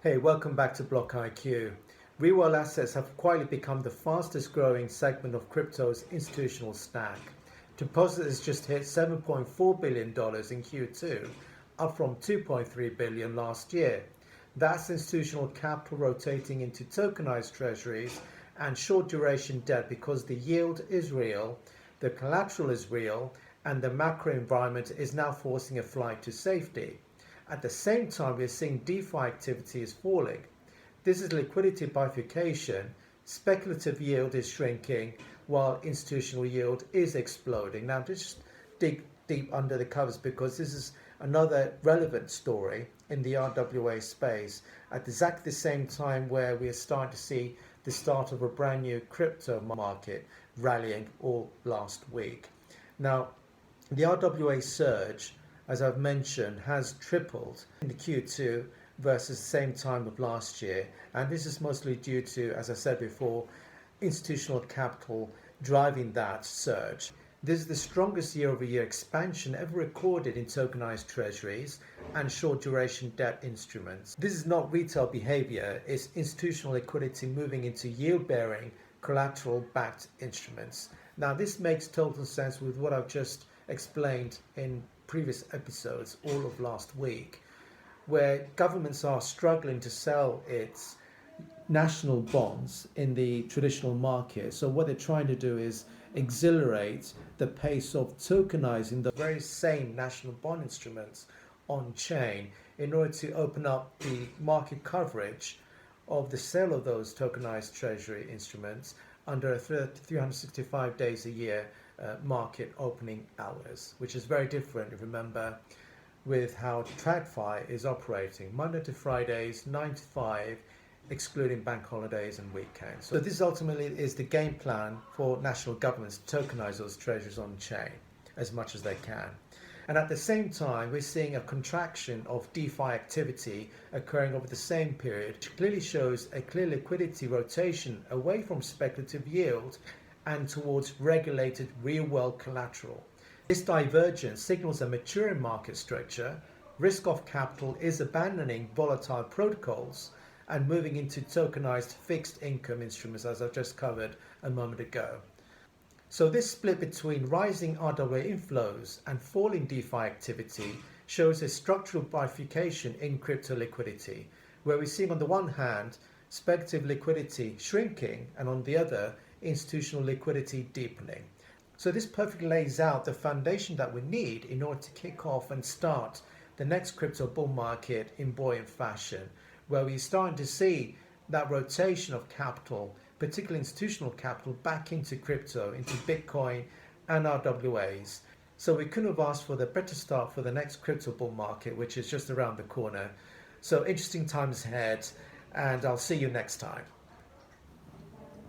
Hey, welcome back to Block IQ. Real assets have quietly become the fastest growing segment of crypto's institutional stack. Deposits just hit $7.4 billion in Q2, up from $2.3 billion last year. That's institutional capital rotating into tokenized treasuries and short duration debt because the yield is real, the collateral is real, and the macro environment is now forcing a flight to safety. At the same time, we're seeing DeFi activity is falling. This is liquidity bifurcation. Speculative yield is shrinking while institutional yield is exploding. Now, just dig deep under the covers because this is another relevant story in the RWA space at exactly the same time where we are starting to see the start of a brand new crypto market rallying all last week. Now, the RWA surge, as I've mentioned, has tripled in the Q2 versus the same time of last year. And this is mostly due to, as I said before, institutional capital driving that surge. This is the strongest year-over-year expansion ever recorded in tokenized treasuries and short duration debt instruments. This is not retail behavior, it's institutional liquidity moving into yield-bearing, collateral-backed instruments. Now, this makes total sense with what I've just explained in previous episodes all of last week, where governments are struggling to sell its national bonds in the traditional market. So what they're trying to do is accelerate the pace of tokenizing the very same national bond instruments on chain in order to open up the market coverage of the sale of those tokenized treasury instruments under 365 days a year market opening hours, which is very different, remember, with how TradFi is operating Monday to Fridays, 9 to 5, excluding bank holidays and weekends. So this ultimately is the game plan for national governments to tokenize those treasuries on chain as much as they can. And at the same time, we're seeing a contraction of DeFi activity occurring over the same period, which clearly shows a clear liquidity rotation away from speculative yield and towards regulated real-world collateral. This divergence signals a maturing market structure. Risk of capital is abandoning volatile protocols and moving into tokenized fixed income instruments, as I've just covered a moment ago. So this split between rising RWA inflows and falling DeFi activity shows a structural bifurcation in crypto liquidity, where we're seeing on the one hand speculative liquidity shrinking and on the other institutional liquidity deepening. So this perfectly lays out the foundation that we need in order to kick off and start the next crypto bull market in buoyant fashion, where we're starting to see that rotation of capital, particularly institutional capital, back into crypto, into Bitcoin and RWAs. So we couldn't have asked for the better start for the next crypto bull market, which is just around the corner. So interesting times ahead, and I'll see you next time.